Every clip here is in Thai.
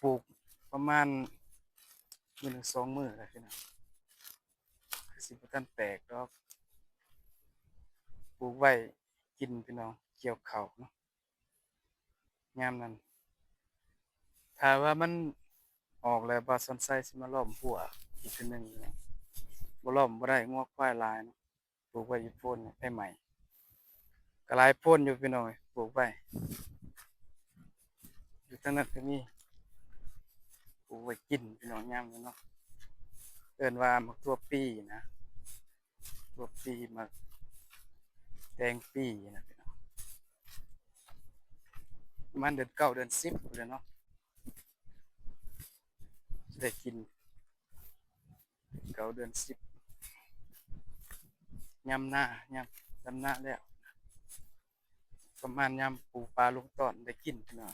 ลูกประมาณมื้อหนึ่งสองมื้อแล้วพี่น้องคือสิบ่ทันแตกดอกปลูกไว้กินพี่น้องเกี่ยวข้าวเนาะยามนั้นถ้าว่ามันออกแล้วบ่าวสนไส้สิมาล้อมหัวอีกเทื่อหนึ่งพี่น้องบ่ล้อมบ่ได้งัวควายหลายเนาะปลูกไว้อยู่โพนเนี่ยได้ใหม่ก็หลายโพนอยู่พี่น้องเอ้ยปลูกไว้อยู่ทางนั้นก็มีปลูกไว้กินพี่น้องยามนั้นเนาะเอิ้นว่ามักทั่วปีนะทั่วปีมักแดงปีนะพี่น้องประมาณเดือนเก้าเดือน10พู้นแหล้วเนาะสิได้กินเก้าเดือน10ยามหน้ายามดำนาแล้วประมาณยามปูปลาลงตอนได้กินพี่น้อง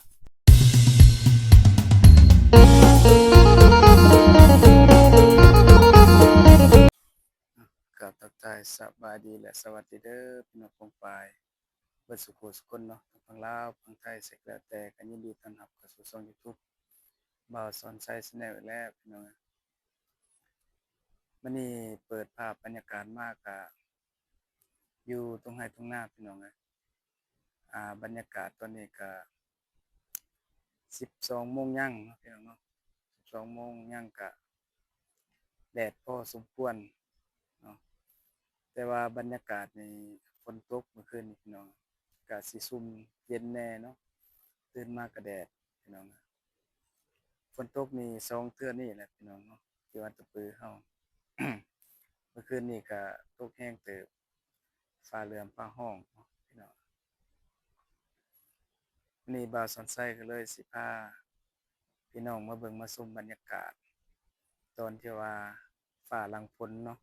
ก็ทักทายสบายดีและสวัสดีเด้อพี่น้องปองปายเบิดสุขสุขคนเนาะทั้งฝั่งลาวฝั่งไทยเสกแล้วแต่ก็ยินดีต้อนรับเข้าสู่ช่อง YouTube บ่าวสอนไซส์แนลอีกแล้วพี่น้องมื้อนี้เปิดภาพบรรยากาศมากก็อยู่ตรงไร่ตรงนาพี่น้องบรรยากาศตอนนี้ก็12โมงยังเนาะพี่น้องเนาะ12โมงยังก็แดดพอสมควรเนาะแต่ว่าบรรยากาศนี่ฝนตกเมื่อคืนนี้พี่น้องก็สิซุ่มเย็นแน่เนาะตื่นมาก็แดดพี่น้องฝนตกนี่2เทื่อนี่แหละพี่น้องเนาะที่ว่าตะปือเฮา เมื่อคืนนี้ก็ตกแห้งเติบฟ้าเหลื่อมฟ้าร้องเนาะพี่น้องวันนี้บ่าวสอนไส้ก็เลยสิพาพี่น้องมาเบิ่งมาชมบรรยากาศตอนที่ว่าฟ้าหลังฝนเนาะ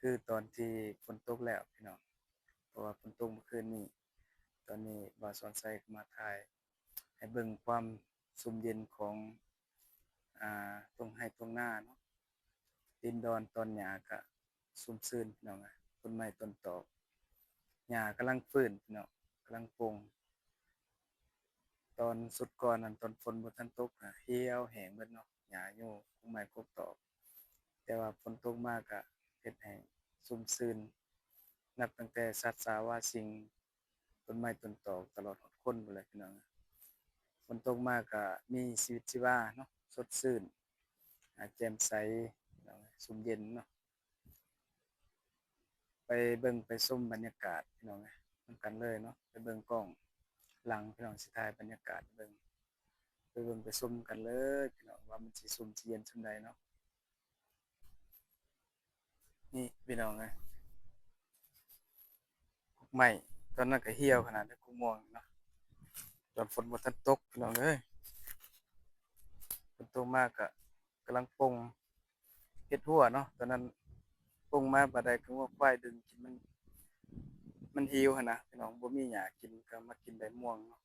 คือตอนที่ฝนตกแล้วพี่น้องเพราะว่าฝนตกเมื่อคืนนี้ตอนนี้บ่าวสอนไส้ก็มาถ่ายให้เบิ่งความชุ่มเย็นของตรงไร่ตรงนาเนาะดินดอนตอนหญ้าก็ชุ่มชื้นพี่น้องต้นไม้ต้นตอกหญ้ากำลังฟื้นพี่น้องกำลังโปร่งตอนสุดก่อนนั้นตอนฝนบ่ทันตกเหี่ยวแห้งเบิดเนาะหญ้าอยู่กกไม้กกตอกแต่ว่าฝนตกมาก็เฮ็ดให้ชุ่มชื้นนับตั้งแต่สัตว์สาวาสิ่งต้นไม้ต้นตอกตลอดฮอดคนพู้นแหละพี่น้องฝนตกมาก็มีชีวิตชีวาเนาะสดชื่นแจ่มใสพี่น้องชุ่มเย็นเนาะไปเบิ่งไปชมบรรยากาศพี่น้องนำกันเลยเนาะไปเบิ่งกล้องหลังพี่น้องสิถ่ายบรรยากาศไปเบิ่งไปชมกันเลยพี่น้องว่ามันสิชุ่มสิเย็นส่ำใดเนาะนี่พี่น้องกกไม้ตอนนั้นก็เหี่ยวขนาดนั้นกกม่วงเนาะตอนฝนบ่ทันตกพี่น้องฝนตกมาก็กำลังปลงเฮ็ดหัวเนาะตอนนั้นปลงมาบัดใดก็งัวควายดึงกินมันหิวหั้นนะพี่น้องบ่มีหญ้ากินก็มากินใบม่วงเนาะ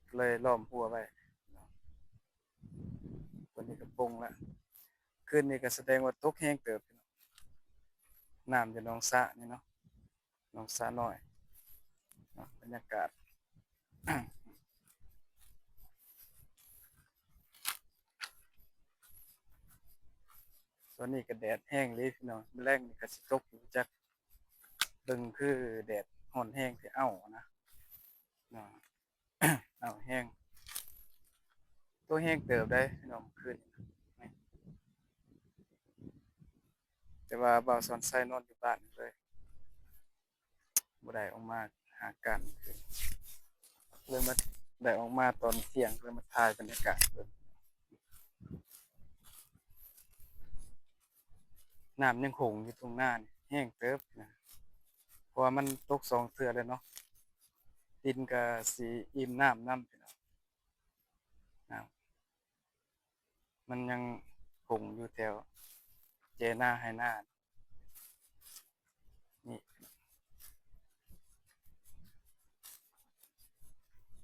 ก็เลยล้อมหัวไว้เนาะวันนี้ก็ปลงแล้วคืนนี้ก็แสดงว่าตกแรงเติบพี่น้องน้ำอยู่หนองสระนี่เนาะหนองสระน้อยเนาะบรรยากาศ ตอนนี้ก็แดดแห้งเลยพี่น้องมื้อแลงนี่ก็สิตกอยู่จักเบิ่งคือแดดร้อนแรงสิอ้าวนะเนาะ อ้าวแรงตัวแรงเติบได้พี่น้องคืนนี้แต่ว่าบ่าวสอนไส้นอนอยู่บ้านเลยบ่ได้ออกมาหากันคือเลยมาได้ออกมาตอนเที่ยงเลยมาถ่ายบรรยากาศเบิ่งน้ำยังคงอยู่ตรงหน้านี่แห้งเติบนะเพราะว่ามันตก2เทื่อแล้วเนาะดินก็สิอิ่มน้ำนํพี่น้องน้ำมันยังคงอยู่แถวเจนาให้นานี่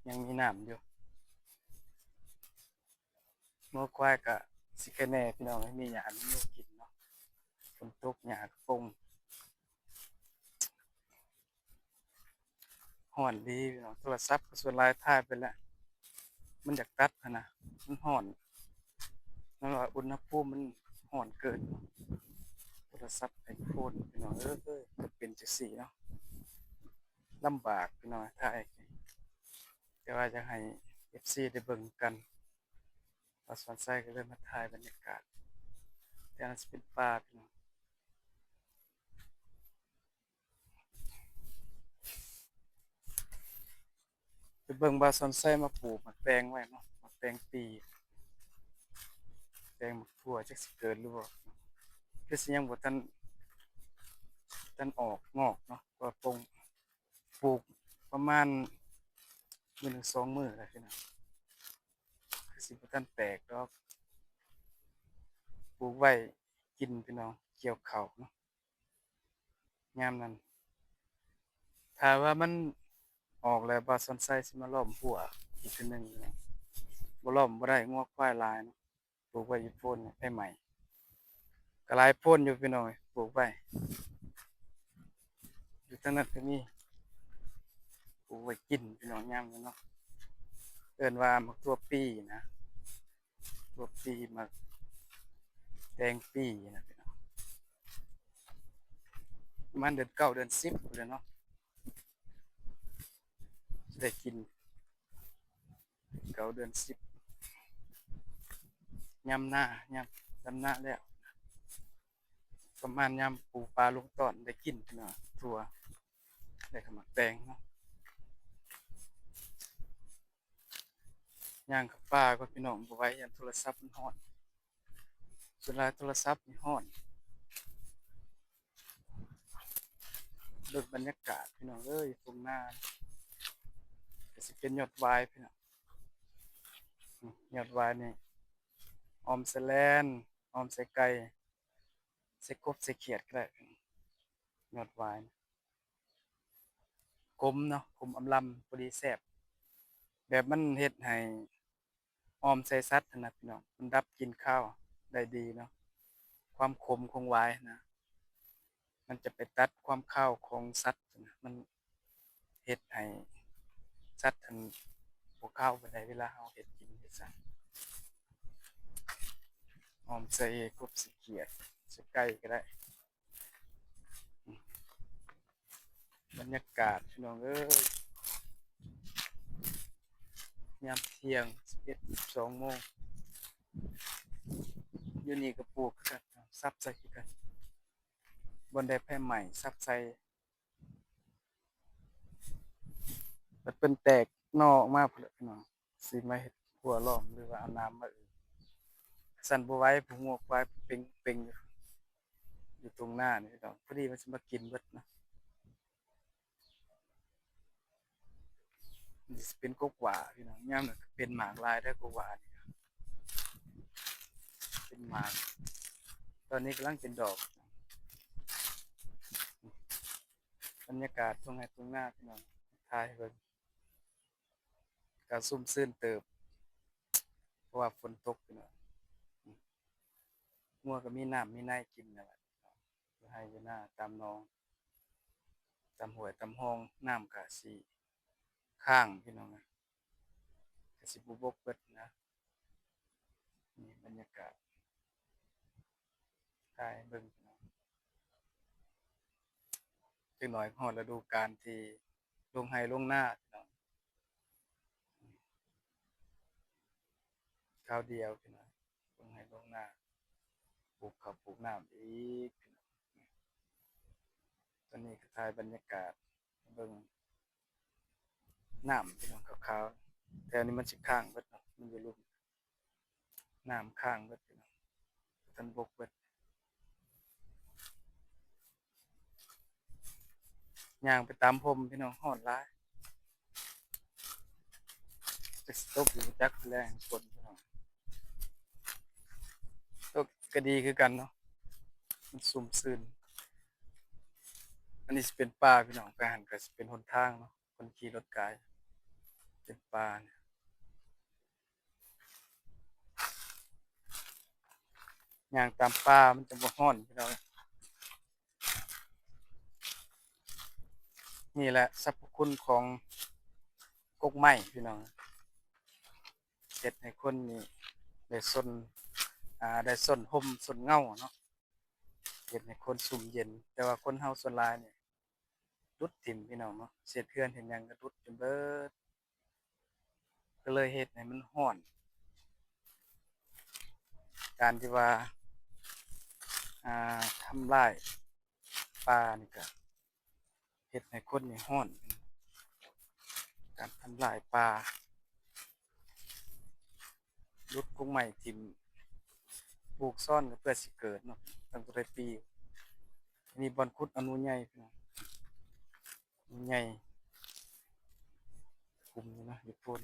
ยังมีน้ำอยู่งัวควายก็สิแค่แน่พี่น้องให้มีหญ้ามีหนูกินเนาะฝนตกหญ้าก็ปงร้อนดีพี่น้องโทรศัพท์ก็ส่วนหลายถ่ายไปแล้ว มันอยากตัดหั้นนะมันร้อนนั่นว่าอุณหภูมิมันร้อนเกินโทรศัพท์ iPhone พี่น้องก็เป็นจังซี่เนาะลำบากพี่น้องถ่ายแต่ว่าอยากให้ FC ได้เบิ่งกันว่าสวนไส้ก็เลยมาถ่ายบรรยากาศแต่อันนั้นสิเป็นป่าพี่น้องไปเบิ่งว่าสวนไส้มาปลูกหมักแตงไว้เนาะหมักแตงปีแตงหมักถั่วจักสิเกิดหรือบ่คือสิยังบ่ทันออกงอกเนาะว่าปลูกประมาณมื้อหนึ่ง2มื้อแล้วพี่น้องคือสิบ่ทันแตกดอกปลูกไว้กินพี่น้องเกี่ยวข้าวเนาะยามนั้นถ้าว่ามันออกแล้วบ่าวสวนไส้สิมาล้อมหัวอีกเทื่อหนึ่งพี่น้องบ่ล้อมบ่ได้งัวควายหลายเนาะปลูกไว้อยู่โพนเนี่ยได้ใหม่ก็หลายโพนอยู่พี่น้องเอ้ยปลูกไว้อยู่ทางนั้นก็มีปลูกไว้กินพี่น้องยามนี้เนาะเอิ้นว่ามักทั่วปีนะทั่วปีมักแตงปีนะพี่น้องประมาณเดือน9เดือน10พู้นแหล้วเนาะสิได้กิน9เดือน10ยามหน้ายามดำนาแล้วประมาณยามปลูกปลาลงตอนได้กินพี่น้องทั่วได้ขมักแตงเนาะย่างเข้าป่าก่อนพี่น้องบ่ไหวยันโทรศัพท์มันร้อนส่วนหลายโทรศัพท์นี่ร้อนเบิ่งบรรยากาศพี่น้องเอ้ยทุ่งนาก็สิเป็นยอดวายพี่น้องยอดวายนี่ออมใส่แลนออมใส่ไก่ใส่กบใส่เขียดก็ได้ยอดวายนี่ขมเนาะขมอำลำพอดีแซ่บแบบมันเฮ็ดให้ออมใส่สัตว์นั่นน่ะพี่น้องมันดับกลิ่นคาวได้ดีเนาะความขมของหวายนะมันจะไปตัดความคาวของสัตว์นะมันเฮ็ดให้สัตว์อันบ่คาวปานใดเวลาเราเฮ็ดกินเฮ็ดซั้นออมใส่กบใส่เขียดใส่ไก่ก็ได้บรรยากาศพี่น้องเอ้ยยามเที่ยง11-12 โมงอยู่นี่ก็ปลูกคือกันซับใส่คือกันบ่ได้ไผไหม้ซับใส่มันเป็นแตกหน่อออกมาพุ่นแหละพี่น้องสิมาเฮ็ดหัวล้อมหรือว่าเอาน้ำมาซั้นบ่ไหวผู้งัวควายเป่งๆอยู่ตรงหน้านี่พี่น้องพอดีมันสิมากินเบิดนะนี่สิเป็นกกหว่าพี่น้องยามนั้นก็เป็นหมากหลายเด้อกกหว่านี่เป็นหมากตอนนี้กำลังเป็นดอกบรรยากาศตรงไหนตรงหน้าพี่น้องถ่ายให้เบิ่งก็ซุ่มซื่นเติบเพราะว่าฝนตกพี่น้องงัวก็มีน้ำมีในกินนั่นแหละอยู่ไร่อยู่นาตามหนองตามห้วยตามคลองน้ำก็สิค้างพี่น้องก็สิบ่บกเบิดนะนี่บรรยากาศถ่ายให้เบิ่งพี่น้องจักหน่อยก็ฮอดฤดูกาลที่ลงไร่ลงนาพี่น้องคราวเดียวพี่น้องลงไร่ลงนาปลูกข้าวปลูกน้ำอีกพี่น้องตอนนี้ก็ถ่ายบรรยากาศให้เบิ่งน้ำพี่น้องขาวๆแถวนี้มันสิค้างเบิดเนาะมันอยู่ลุ่มน้ำค้างเบิดพี่น้องบ่ทันบกเบิดย่างไปตามพรมพี่น้องร้อนหลายจักสิตกอยู่บ่จักแล้งฝนพี่น้องตกก็ดีคือกันเนาะมันชุ่มชื้นอันนี้สิเป็นป่าพี่น้องไปหั้นก็สิเป็นหนทางเนาะคนขี่รถไกเป็นป่าเนี่ยย่างตามป่ามันจะบ่ร้อนพี่น้องนี่แหละสรรพคุณของกกไม้พี่น้อง เฮ็ดให้คนนี่ได้ซนได้ซนร่มซนเงาเนาะเฮ็ดให้คนซุ่มเย็นแต่ว่าคนเฮาส่วนหลายนี่รุดถิ่มพี่น้องเนาะเฮ็ดเรือนเฮ็ดหยังก็รุดจนเบิดก็เลยเฮ็ดให้มันร้อนการที่ว่าทำลายป่านี่ก็เฮ็ดให้คนนี่ร้อนการทำลายป่ารุดกงไม้ทิ่มปลูกซ่อนก็เพื่อสิเกิดเนาะตั้งแต่ปีอันนี้บ่อนขุดอนุใหญ่พี่น้องอนุใหญ่คุมอยู่นะอยู่พุ่น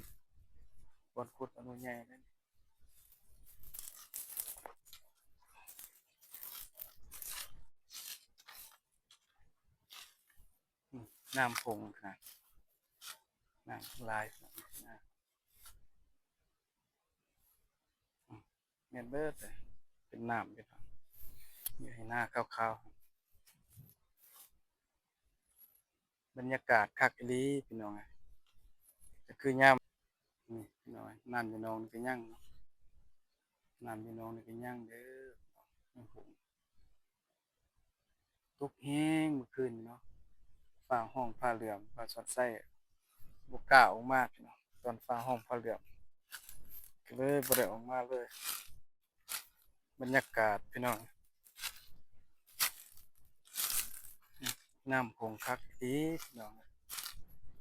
บ่อนขุดอนุใหญ่นั่นน้ำพงขนาดน้ำลายขนาดนะแม่นเบิดเลยเป็นน้ำพี่น้องอยู่ให้หน้าขาวๆบรรยากาศคักอีหลีพี่น้องก็คือยามนี่พี่น้องน้ำอยู่หนองนี่ก็ยังเนาะน้ำอยู่หนองนี่ก็ยังเด้อน้ำพงตกแรงเมื่อคืนนี่เนาะฟ้าร้องฟ้าเหลื่อมฟ้าสดใสบ่กล้าออกมาพี่น้องตอนฟ้าร้องฟ้าเหลื่อมก็เลยบ่ได้ออกมาเลยบรรยากาศพี่น้องน้ำคงคักอีพี่น้อง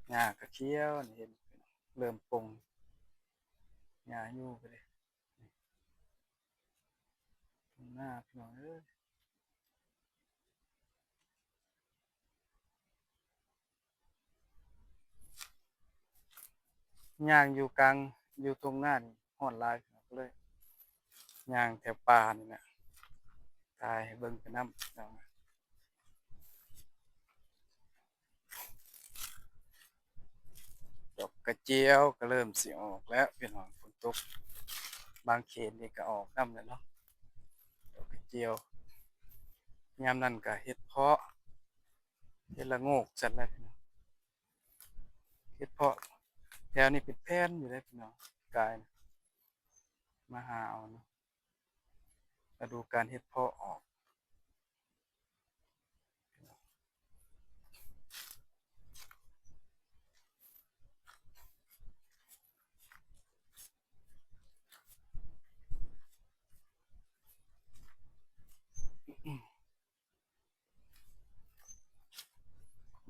หญ้าก็เขียวนี่เห็นพี่น้องเริ่มปงหญ้าอยู่ไปเลยตรงหน้าพี่น้องเอ้ยย่างอยู่กลางอยู่ตรงหน้านี่ร้อนหลายพี่น้องก็เลยย่างแถวป่านี่น่ะถ่ายให้เบิ่งไปนำพี่น้องดอกกระเจียวก็เริ่มสิออกแล้วพี่น้องฝนตกบางเขตนี่ก็ออกนำแล้วเนาะดอกกระเจียวยามนั้นก็เฮ็ดเพาะเฮ็ดละโงกจัดแล้วพี่น้องเฮ็ดเพาะแถวนี้เป็นแผ่นอยู่เลยพี่น้องกายมาหาเอาเนาะมาดูการเฮ็ดเพาะออก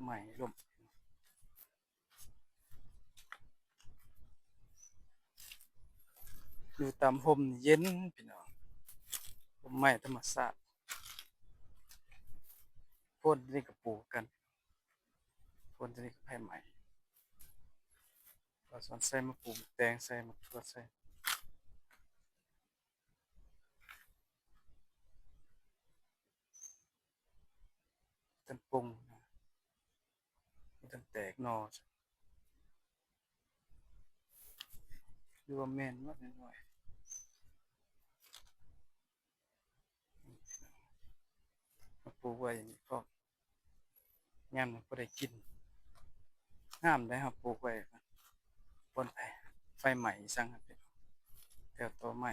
ใหม่ร่มอยู่ตามร่มนี่เย็นพี่น้องร่มไม้ธรรมชาติโพนนี่ก็ปลูกกันโพนนี่ก็ไผไหม้ว่าสวนไส้มะปลูกแตงใส่มะทั่วใส่ต้นปงนะมีต้นแตกหน่อหรือว่าแม่นว่าน้อยๆมาปลูกไว้อย่างนี้พร้อมยามนี้บ่ได้กินงามได้ครับปลูกไว้บนไฟไหม้ซังครับพี่น้องแถวต้นไม้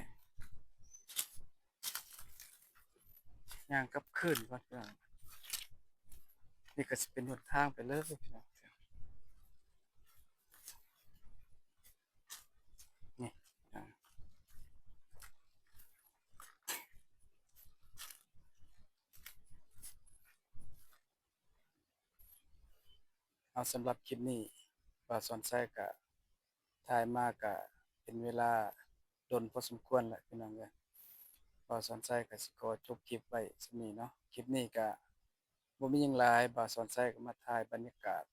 ย่างกลับคืนก่อนพี่น้องนี่ก็สิเป็นหนทางไปเลยพี่น้องนี่อ่าเอาสำหรับคลิปนี้บ่าวสอนไส้ก็ถ่ายมาก็เป็นเวลาโดนพอสมควรแล้วพี่น้องเอ้ยบ่าวสอนไส้ก็สิขอจบคลิปไว้ส่ำนี้เนาะคลิปนี้ก็บ่มีหยังหลายบ่าวสอนไส้ก็มาถ่ายบรรยากาศ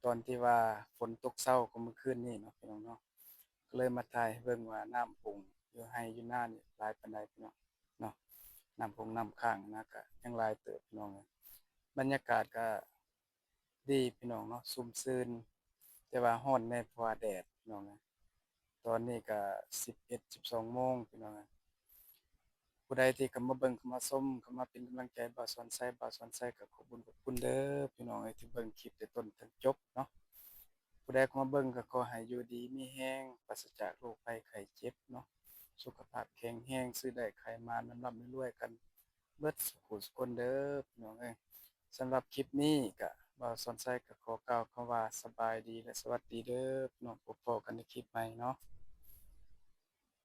ตอนที่ว่าฝนตกเช้าของเมื่อคืนนี้เนาะพี่น้องเนาะก็เลยมาถ่ายให้เบิ่งว่าน้ำปงอยู่ไร่อยู่นานี่หลายปานใดพี่น้องเนาะน้ำปงน้ำค้างนะก็ยังหลายเติบพี่น้องเอ้ยบรรยากาศก็ดีพี่น้องเนาะชุ่มชื่นแต่ว่าร้อนแหน่เพราะว่าแดดพี่น้องเอ้ยตอนนี้ก็11-12 โมงพี่น้องเอ้ย ผู้ใดที่เข้ามาเบิ่งเข้ามาชมเข้ามาเป็นกำลังใจบ่าวสอนไสบ่าวสอนไสก็ขอบคุญขอบคุณเด้อพี่น้องเอ้ยที่เบิ่งคลิปแต่ต้นถึงจบเนาะ ผู้ใดเข้ามาเบิ่งก็ขอให้อยู่ดีมีแรงปราศจากโรคภัยไข้เจ็บเนาะสุขภาพแข็งแรงซื้อได้ขายมาร่ำๆรวยๆกันเบิดสุขุสุขคนเด้อพี่น้องเอ้ยสำหรับคลิปนี้ก็บ่าวสอนไสก็ขอกล่าวคำว่าสบายดีและสวัสดีเด้อพี่น้องพบกันในคลิปใหม่เนาะ